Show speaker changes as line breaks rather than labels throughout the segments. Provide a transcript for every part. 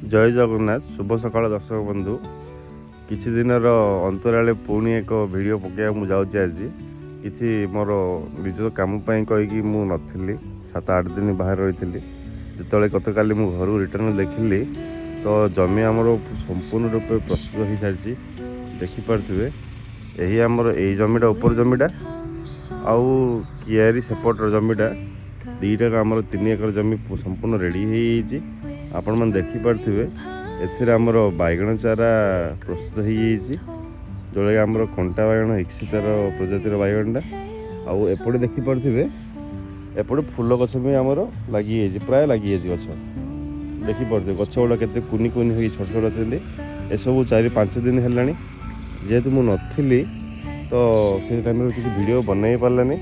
जय जगन्नाथ शुभ सकाळ दर्शक बंधु किछि दिनर अंतराले पुणी एक वीडियो पकड़ा मु जाउछि आज किछि मोर निज काम पई कहिकी मु नथिली 7-8 दिन बाहर रही जिते गतकाली मु घर रिटर्न देखिली तो जमी आमर संपूर्ण रूपे प्रस्तुत हो सारी देखिपे यही आमर यही जमीटा उपर जमीटा आउ कियारी सेपटर जमीटा दीटा आमर 3 एकर जमी संपूर्ण रेडी हो आपण मैंने देखिपे एथिर आमर बैगण चारा प्रस्तुत हो जोटा आमर कंटा बैगण इक्सितार प्रजातिर बैगणटा आउ एपटे देखिपे एपटे फूल गछ भी आमर लगी प्राय लगी गछ देखिपे गछ गुड़ा केते कुनी कुनी हो छोट छोट अच्छे एसबू 4-5 दिन है जेहेतु मु नथिली तो से टाइम किसी वीडियो बनई पारानी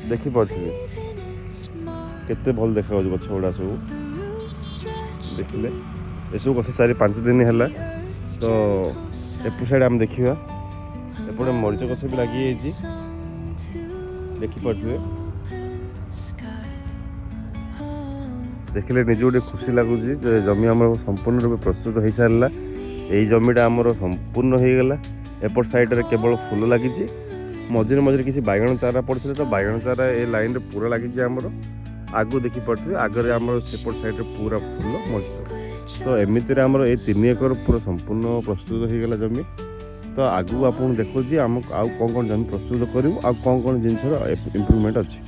देखिपे केते भल देखा गछ गुड़ा सब देखिले एसबू गछ 4-5 दिन है तो एपट साइड आम देखा एपटे मरीच गछ भी लगी देखिपे देखिले निज गोटे खुशी लगुच जमी आम संपूर्ण रूप प्रस्तुत हो सारा यही जमीटा आमर संपूर्ण हो गला एपट साइड केवल फूल लगी मझे मझे किसी बैगण चारा पड़े तो बैगण चारा ए लाइन रे पूरा लगी आमर आगू देखी पड़े आगे आमर सेपट साइड पूरा फूल मरीच तो एमती आमर ये 3 एकर पूरा संपूर्ण प्रस्तुत हो गला जमी तो आगू आप देखो आम आउ कौन कौन जमी प्रस्तुत करूँ आउ कौन कौन जिनस इम्प्रूवमेंट अच्छी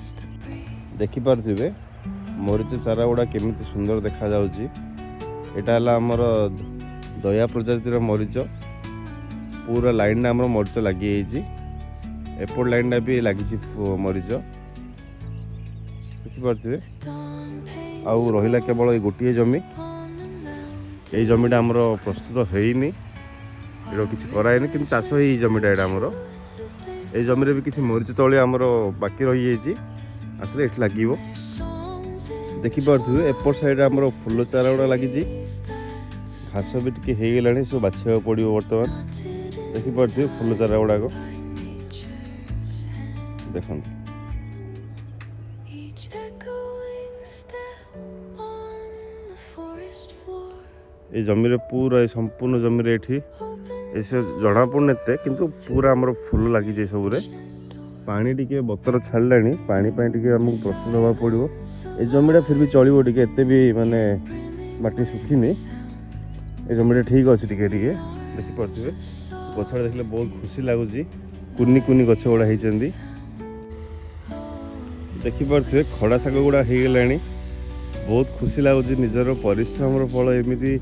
देखिपे मरीच चारा गुड़ा केमिति सुंदर देखा जाउची एटा हला हमर दया प्रजातिर मरीच पूरा लाइन आमर मरीच लगी एपट लाइन भी लगी मरीच देखिपे आउ रहिला केवल ये गोटे जमी यही जमीटा आमर प्रस्तुत होनी ये किसी कराएनि कि चाष हो जमीटा यहाँ आमर ये जमी भी किसी मरीच तले आमर बाकी रही आसले ये लगे देखिपे एपट साइड आमर फूल चारा गुड़ा लगी घास भी टी हो सब बाछा पड़ो बर्तमान देखिपे फूल चारा गुड़ाक देख ये जमी पूरा संपूर्ण जमी ऐसे जना पड़ने किंतु पूरा आमर फूल लगी सबुरे पानी टिके बतर छाड़ा पानी टिके आमको प्रस्तुत होगा पड़ो ये जमीटा फिर भी चलो टे एत भी माने माटी सुखीनी ये जमीटा ठीक अच्छे टे देखिपे गछड़ा देखले बहुत खुशी लगुच कुनी कुनी गछ गुड़ा होती देखिपे खड़ा शाग गुड़ा हो गला बहुत खुशी लगुच निजर परिश्रम फल एमती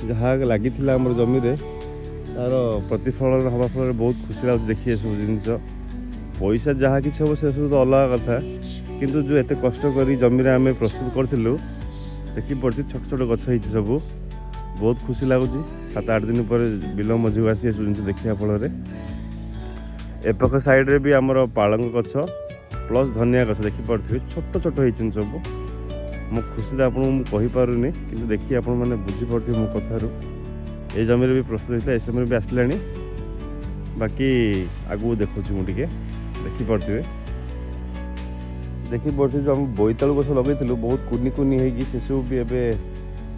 जहाँ लगी आम जमी तार प्रतिफलन हवा फल बहुत खुशी लगुच देखिए सब जिनस पैसा जहाँ कि हम से सब तो अलग कथा किंतु जो एत कष्ट कर जमी आम प्रस्तुत करूँ देखिपे छोट छोट गछ सब बहुत खुशी लगुच 7-8 दिन पर बिल मझी आसी सब जिन देखा फल एपख साइड भी आमर पालंग गछ प्लस धनिया गछ देखिपे छोट छोट होती सब मो खुशी आपको पारुनी कि देखिए आप बुझीपे मो कथार ये जमी भी प्रस्तुत होता है ए समय भी आसला बाकी आगू देखुँ मुझे देखिपे जो आम बोईतालु गछ लगे बहुत कुनी कुनी होगी से सब भी एवं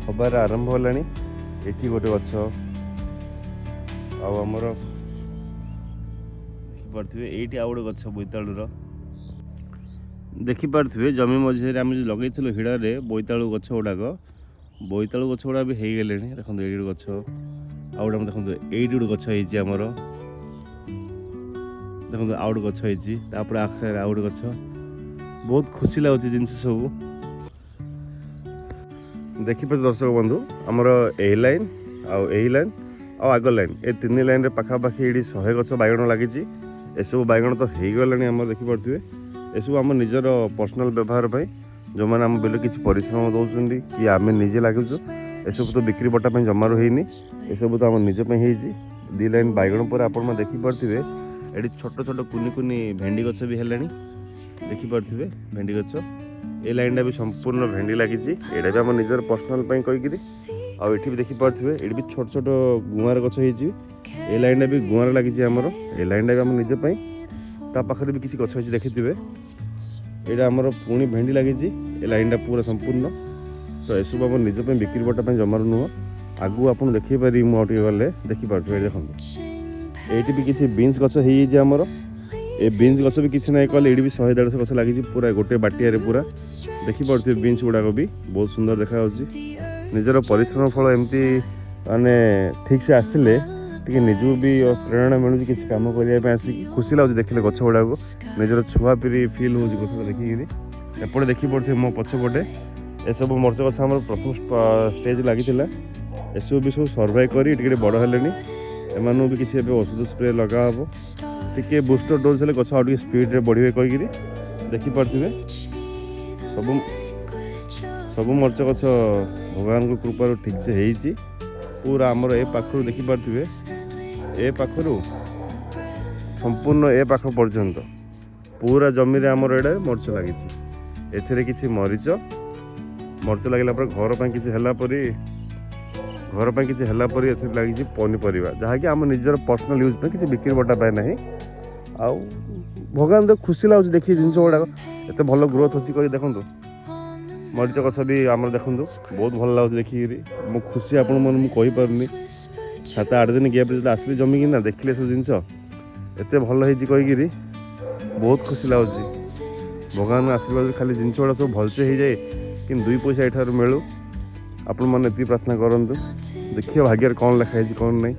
हबार आरंभ होलानी एठी गोटे गछ आमर देखिपे ये आउ गोटे गछ बोईतालुर देखिपे जमी मझे आम जो लगे हिड़े बोईतालु गछ गुड़ाक बोईतालु गछ गुड़ा भी हो गले देखो ये गछ आउ गोटे देखो ये गोटे गछ होमर देखो आउ गोटे गछ होपर आखिर आउ गोटे गछ बहुत खुशी लगुच जिन सब देखिपे दर्शक बंधु आमर ए लाइन आउ ए लाइन आग लाइन ये 3 लाइन पाखापाखि ये 100 गछ बैगण लगी एसबू बैगण तो हो गला आम देखिपे एसबू आम निजर पर्सनाल व्यवहार पर जो मैंने आम बिल किसी परिश्रम दौरान कि आम निजे लगुचु एसबू तो बिक्री बटा जमार होनी एसबू तो आम निजप 2 लाइन बैगण पर आप देखिपे ये छोट छोट कुनी कुनी भेंडी गछ भी है देखिपे भेंडी गछ ये लाइन भी संपूर्ण भेंडी लगी यहाँ भी आम निजर पर्सनाल कहीकि आठ भी देखिपे ये भी छोट छोट गुआर गछ ये लाइन भी गुआर लगी आमर ये लाइन भी आम निजे ता पाखे भी किसी गछ देखिथे यहाँ आमर पुणी भेंडी लगी ये लाइन पूरा संपूर्ण तो एसबू आम निज बिक्री बटा जमार नुह आगु आपन देखि पारि मु आउटे गले देखि पारथु देखन एठी भी किछि बीन्स गछ हेइ जे हमर ए बीन्स गछ भी किछि नै कहले एठी भी 100 150 गछ लागि पूरा गोटे बाटिया रे पूरा देखि पारथु बीन्स गुडा को भी बहुत सुंदर देखा होछि निजर परिश्रम फल एमती माने ठीक से आसिले टिके निजु भी प्रेरणा मिलुछि किछि काम करिया पे आसी खुशी लागुछि देखिले गछ गुडा को निजर छुआ पिरी फील होछि गछ देखि गिरी एपटे देखि पड़थे मो पछपटे ए सब मरच गछ हमर प्रथम स्टेज लागिथिला एसବୁ भी सब सर्वाइव करी टिके बड़ हेलेनी एमानु भी किछि एबे औषध स्प्रे लगा हबो टिके बूस्टर डोज हेले गछ आउ टिके स्पीड रे बढ़िबे कहि गिरी देखि पड़थिबे सब मरच गछ भगवान को कृपा ठीक से हेइची पूरा हमर ए पाखरु देखि पड़थिबे ए पाखरु संपूर्ण ए पाख पर्यंत पूरा जमी रे हमर एडे मरच लागिची एथिरे किछि मरच लागिला पर घर पई किछि हला परी एथिरे लागिची पनीपरिबा जहा कि हम निजर पर्सनल यूज पे किछि बिक्री बटा पाए नाही आउ भगवान तो खुशी लागु देखि जिंस गुडा एते भलो ग्रोथ होची कहि देखंतु मरीच गछ भी आम देखु बहुत भल लगे देखिकी मो खुशी आपण मन मुझे कहीपरि 7-8 दिन गैप आसली जमिकी ना देखिले सब जिनस एत भल होगी बहुत खुशी लगुच भगवान आशीर्वाद खाली जिनस गुड़ा सब भलसे हो जाए कि 2 पैसा एठार मिलू आपण मैंने ये प्रार्थना करूँ देखिए भाग्य कौन लिखाई कौन नहीं।